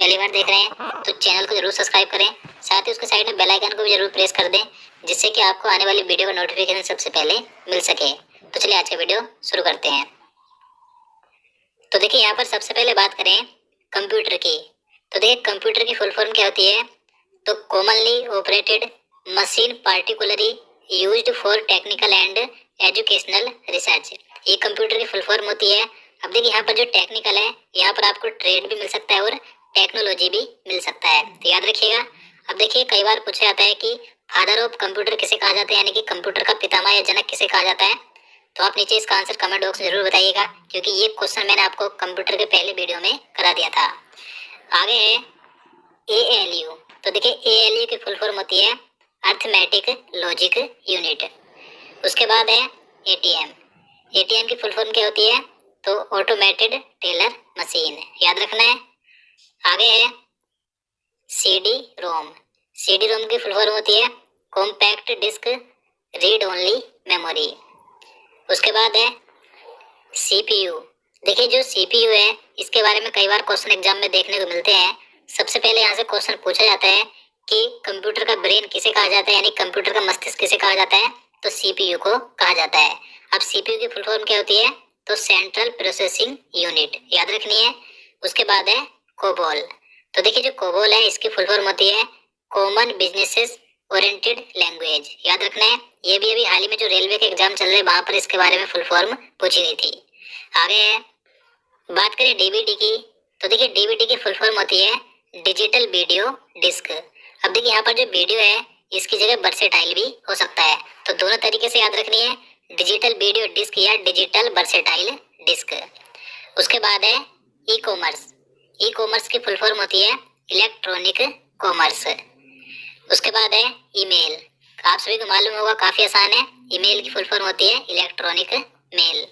पहली बार देख रहे हैं तो चैनल को जरूर सब्सक्राइब करें, साथ ही उसके साइड में बेल आइकन को भी जरूर प्रेस कर दें, जिससे कि आपको आने वाली वीडियो का नोटिफिकेशन सबसे पहले मिल सके। तो चलिए आज का वीडियो शुरू करते हैं। तो देखिए यहाँ पर सबसे पहले बात करें कंप्यूटर की। तो देखिए कंप्यूटर की फुल फॉर्म क्या होती है, तो commonly operated machine particularly used for technical and educational research. ये कंप्यूटर की फुल फॉर्म होती है। अब देखिए यहाँ पर जो टेक्निकल है, यहाँ पर आपको ट्रेड भी मिल सकता है और टेक्नोलॉजी भी मिल सकता है, तो याद रखिएगा। अब देखिए कई बार पूछा जाता है कि फादर ऑफ कंप्यूटर किसे कहा जाता है, यानी कि कंप्यूटर का पितामह या जनक किसे कहा जाता है। तो आप नीचे इसका आंसर कमेंट बॉक्स में जरूर बताइएगा, क्योंकि ये क्वेश्चन मैंने आपको कंप्यूटर के पहले वीडियो में करा दिया था। आगे है ALU। तो देखिए ALU की फुल फॉर्म होती है अर्थमेटिक लॉजिक यूनिट। उसके बाद है ATM की फुल फॉर्म क्या होती है, तो ऑटोमेटेड टेलर मशीन, याद रखना है। आगे है CD-ROM की फुल फॉर्म होती है compact disc read only memory. उसके बाद है CPU। देखिए जो CPU है, इसके बारे में कई बार क्वेश्चन एग्जाम में देखने को मिलते हैं। सबसे पहले यहाँ से क्वेश्चन पूछा जाता है कि कंप्यूटर का ब्रेन किसे कहा जाता है, यानी कंप्यूटर का मस्तिष्क किसे कहा जाता है, तो CPU को कहा जाता है। अब CPU की फुल फॉर्म क्या होती है, तो सेंट्रल प्रोसेसिंग यूनिट, याद रखनी है। उसके बाद है कोबोल। तो देखिए जो कोबोल है, इसकी फुल फॉर्म होती है कॉमन बिजनेसेस ओरिएंटेड लैंग्वेज, याद रखना है। ये भी अभी हाल ही में जो रेलवे के एग्जाम चल रहे हैं, वहां पर इसके बारे में फुल फॉर्म पूछी गई थी। आगे है बात करें DVD की। तो देखिए DVD की फुल फॉर्म होती है डिजिटल वीडियो डिस्क। अब देखिए यहाँ पर जो वीडियो है, इसकी जगह वर्सेटाइल भी हो सकता है, तो दोनों तरीके से याद रखनी है, डिजिटल वीडियो डिस्क या डिजिटल वर्सेटाइल डिस्क। उसके बाद है ई कॉमर्स की फुल फॉर्म होती है इलेक्ट्रॉनिक कॉमर्स। उसके बाद है ईमेल। आप सभी को मालूम होगा, काफी आसान है। ईमेल की फुल फॉर्म होती है इलेक्ट्रॉनिक मेल।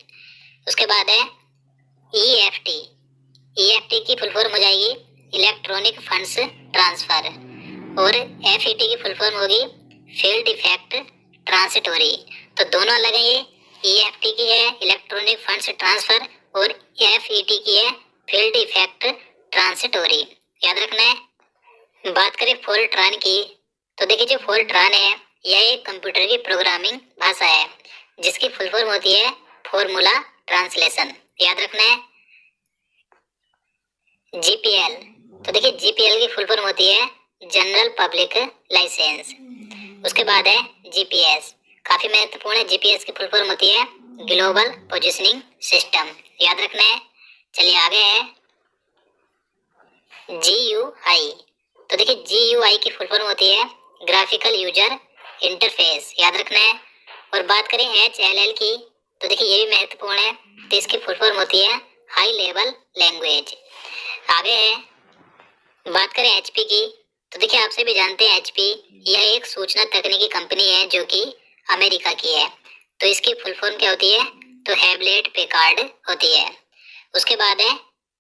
उसके बाद है EFT की फुल फॉर्म हो जाएगी इलेक्ट्रॉनिक फंड्स ट्रांसफर, और FET की फुल फॉर्म होगी फील्ड इफेक्ट ट्रांसिटोरी। तो दोनों अलग है, ये EFT की है इलेक्ट्रॉनिक फंड्स ट्रांसफर और FET की है फील्ड इफेक्ट ट्रांसिटोरी, याद रखना है। बात करें फोर्ट्रान की। तो देखिए जो फोर्ट्रान है, यह एक कंप्यूटर की प्रोग्रामिंग भाषा है, जिसकी फुल फॉर्म होती है फॉर्मूला ट्रांसलेशन, याद रखना है। GPL। तो देखिए GPL की फुल फॉर्म होती है जनरल पब्लिक लाइसेंस। उसके बाद है GPS, काफी महत्वपूर्ण है। GPS की फुल फॉर्म होती है ग्लोबल पोजिशनिंग सिस्टम, याद रखना है। चलिए आगे है GUI। तो देखिए GUI की फुल फॉर्म होती है ग्राफिकल यूजर इंटरफेस, याद रखना है। और बात करें HLL की, तो देखिए ये भी महत्वपूर्ण है, तो इसकी फुल फॉर्म होती है हाई लेवल लैंग्वेज। आगे है बात करें HP की। तो देखिए आप सभी जानते हैं HP यह एक सूचना तकनीकी कंपनी है जो कि अमेरिका की है, तो इसकी फुल फॉर्म क्या होती है, तो हैवलेट पैकार्ड होती है। उसके बाद है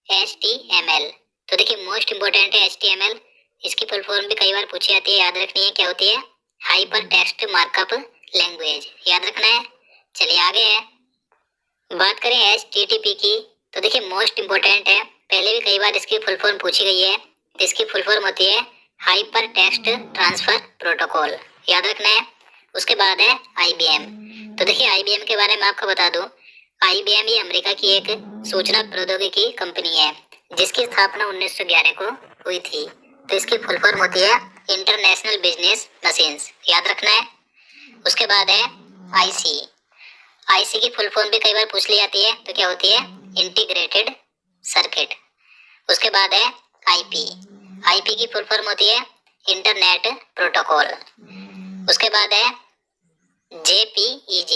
HTML। तो देखिए मोस्ट इम्पोर्टेंट है HTML, इसकी फुल फॉर्म भी कई बार पूछी जाती है, याद रखनी है क्या होती है, हाइपर टेक्स्ट मार्कअप लैंग्वेज, याद रखना है। चलिए आगे है बात करें HTTP की। तो देखिए मोस्ट इम्पोर्टेंट है, पहले भी कई बार इसकी फुल फॉर्म पूछी गई है। इसकी फुल फॉर्म होती है हाइपर टेक्स्ट ट्रांसफर प्रोटोकॉल, याद रखना है। उसके बाद है IBM। तो देखिए IBM के बारे में आपको बता दूं, IBM ये अमेरिका की एक सूचना प्रौद्योगिकी कंपनी है, जिसकी स्थापना 1911 को हुई थी। तो इसकी फुल फॉर्म होती है इंटरनेशनल बिजनेस मशीन्स, याद रखना है। उसके बाद है IC की फुल फॉर्म भी कई बार पूछ ली जाती है, तो क्या होती है, इंटीग्रेटेड सर्किट। उसके बाद है IP की फुल फॉर्म होती है इंटरनेट प्रोटोकॉल। उसके बाद है JPEG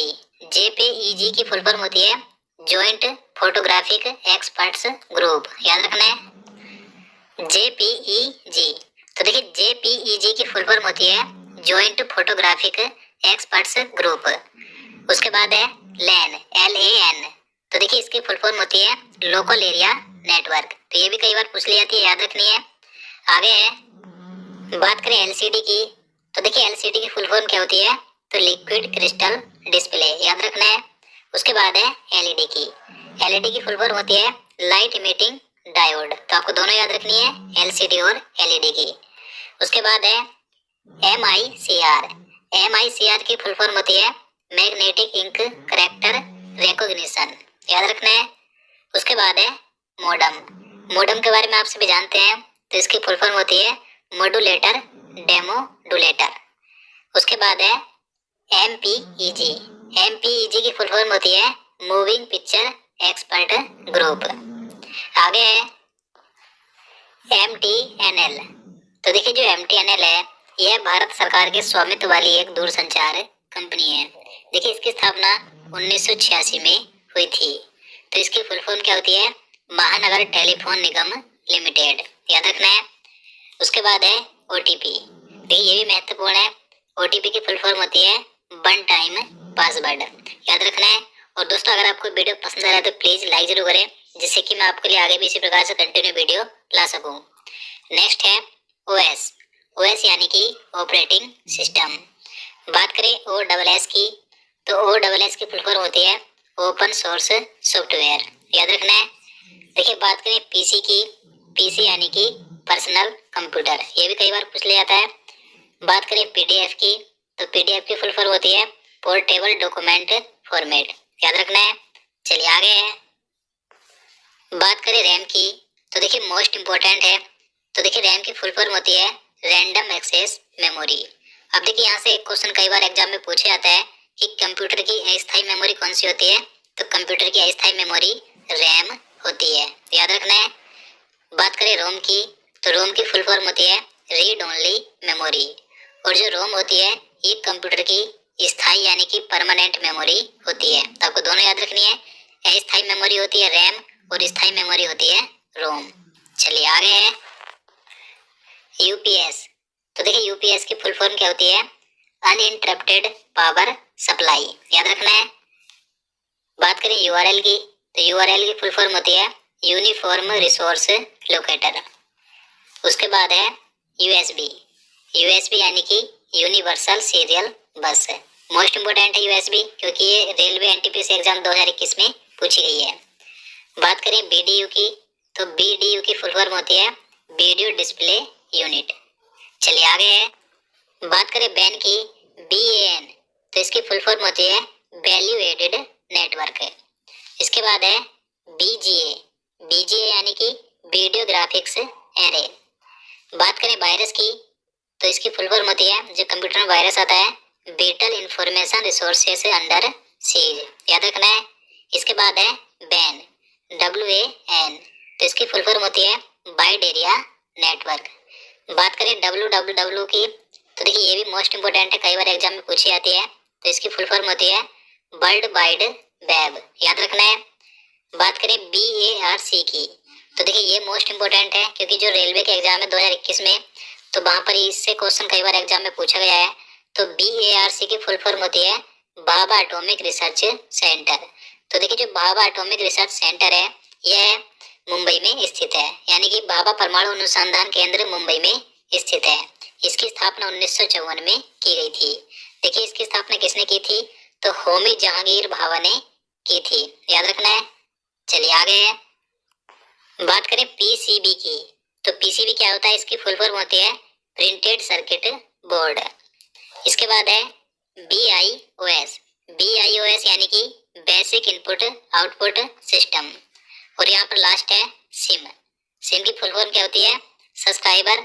की फुल फॉर्म होती है जॉइंट फोटोग्राफिक एक्सपर्ट्स ग्रुप, याद रखना है JPEG। तो देखिए JPEG की फुल फॉर्म होती है जॉइंट फोटोग्राफिक एक्सपर्ट्स ग्रुप। उसके बाद है LAN। तो देखिए इसकी फुल फॉर्म होती है लोकल एरिया नेटवर्क, तो ये भी कई बार पूछ ली जाती है, याद रखनी है। आगे है बात करें LCD की। तो देखिए LCD की फुल फॉर्म क्या होती है, तो लिक्विड क्रिस्टल डिस्प्ले, याद रखना है। उसके बाद है LED की फुल फॉर्म होती है लाइट इमिटिंग डायोड। तो आपको दोनों याद रखनी है, LCD और LED की। उसके बाद है MICR। MICR की फुल फॉर्म होती है मैग्नेटिक इंक कैरेक्टर रिकॉग्निशन, याद रखना है। उसके बाद है मोडम। मोडम के बारे में आप सभी जानते हैं, तो इसकी फुल फॉर्म होती है मॉड्यूलेटर डेमोडुलेटर। उसके बाद है MPEG। MPEG की फुल फॉर्म होती है मूविंग पिक्चर एक्सपर्ट ग्रुप। आगे है MTNL। तो देखिए जो MTNL है, यह भारत सरकार के स्वामित्व वाली एक दूरसंचार कंपनी है। देखिए इसकी स्थापना 1986 में हुई थी। तो इसकी फुल फॉर्म क्या होती है, महानगर टेलीफोन निगम लिमिटेड, याद रखना है। उसके बाद है OTP। देखिए ये भी महत्वपूर्ण है। OTP की फुल फॉर्म होती है वन टाइम पासवर्ड, याद रखना है। और दोस्तों अगर आपको वीडियो पसंद आ रहा है तो प्लीज लाइक जरूर करें, जिससे कि मैं आपके लिए आगे भी इसी प्रकार से कंटिन्यू वीडियो ला सकूं। नेक्स्ट है OS। OS यानी कि ऑपरेटिंग सिस्टम। बात करें OSS की, तो OSS की फुल फॉर्म होती है ओपन सोर्स सॉफ्टवेयर, याद रखना है। देखिए बात करें PC की, PC यानी कि पर्सनल कंप्यूटर, ये भी कई बार पूछ लिया जाता है। बात करें PDF की, तो PDF की फुल फॉर्म होती है पोर्टेबल डॉक्यूमेंट फॉर्मेट, याद रखना है। चलिए आगे है, बात करें रैम की, तो देखिए मोस्ट इंपॉर्टेंट है। तो देखिए रैम की फुल फॉर्म होती है रैंडम एक्सेस मेमोरी। अब देखिए यहाँ से एक क्वेश्चन कई बार एग्जाम में पूछा जाता है कि कंप्यूटर की अस्थायी मेमोरी कौन सी होती है, तो कंप्यूटर की अस्थायी मेमोरी रैम होती है, याद रखना है। बात करें रोम की, तो रोम की फुल फॉर्म होती है रीड ओनली मेमोरी। और जो रोम होती है ये कंप्यूटर की स्थायी यानी कि परमानेंट मेमोरी होती है। तो आपको दोनों याद रखनी है, अस्थायी मेमोरी होती है रैम और स्थायी मेमोरी होती है रोम। चलिए आगे है UPS। तो देखिए UPS की फुल फॉर्म क्या होती है, अनइंटरप्टेड पावर सप्लाई, याद रखना है। बात करें URL की, तो URL की फुल फॉर्म होती है यूनिफॉर्म रिसोर्स लोकेटर। उसके बाद है USB। USB यानी कि यूनिवर्सल सीरियल बस। मोस्ट इंपोर्टेंट है USB, क्योंकि ये रेलवे NTPC एग्जाम 2021 में पूछी गई है। बात करें BDU की, तो BDU की फुल फॉर्म होती है वीडियो डिस्प्ले यूनिट। चलिए आगे है, बात करें बैन की, BAN, तो इसकी फुल फॉर्म होती है वैल्यू एडेड नेटवर्क। इसके बाद है BGA। BGA यानी कि वीडियो ग्राफिक्स एरे। बात करें वायरस की, तो इसकी फुल फॉर्म होती है, जो कंप्यूटर में वायरस आता है whittle information resources under seize, याद रखना है। इसके बाद है बैन, WAN, तो इसकी फुल फॉर्म होती है वाइड एरिया नेटवर्क। बात करें WWW की, तो देखिए ये भी मोस्ट इंपोर्टेंट है, कई बार एग्जाम में पूछी जाती है। तो इसकी फुल फॉर्म होती है वर्ल्ड वाइड वेब, याद रखना है। बात करें BARC की, तो देखिए ये मोस्ट इंपोर्टेंट है, क्योंकि जो रेलवे के एग्जाम है 2021 में, तो वहां पर इससे क्वेश्चन कई बार एग्जाम में पूछा गया है। तो BARC की फुल फॉर्म होती है भाभा एटॉमिक रिसर्च सेंटर। तो देखिए जो भाभा एटॉमिक रिसर्च सेंटर है यह मुंबई में स्थित है, यानी कि भाभा परमाणु अनुसंधान केंद्र मुंबई में स्थित है। इसकी स्थापना 1954 में की गई थी। देखिए इसकी स्थापना किसने की थी, तो होमी जहांगीर भाभा ने की थी, याद रखना है। चलिए आगे है, बात करें PCB की, तो PCB क्या होता है, इसकी फुल फॉर्म होती है प्रिंटेड सर्किट बोर्ड। इसके बाद है BIOS। BIOS यानी कि बेसिक इनपुट आउटपुट सिस्टम। और यहाँ पर लास्ट है सिम। सिम की फुल फॉर्म क्या होती है, सब्सक्राइबर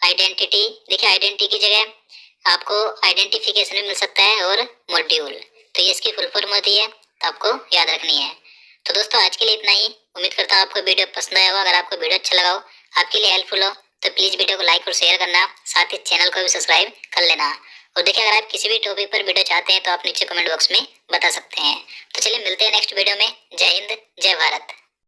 आइडेंटिटी। देखिए आइडेंटिटी की जगह आपको आइडेंटिफिकेशन भी मिल सकता है और मॉड्यूल, तो ये इसकी फुल फॉर्म होती है, तो आपको याद रखनी है। तो दोस्तों आज के लिए इतना ही। उम्मीद करता हूँ आपको वीडियो पसंद आया होगा। अगर आपको वीडियो अच्छा लगा हो, आपके लिए हेल्पफुल हो, तो प्लीज़ वीडियो को लाइक और शेयर करना, साथ ही चैनल को भी सब्सक्राइब कर लेना। और देखिए अगर आप किसी भी टॉपिक पर वीडियो चाहते हैं तो आप नीचे कमेंट बॉक्स में बता सकते हैं। तो चलिए मिलते हैं नेक्स्ट वीडियो में। जय हिंद, जय भारत।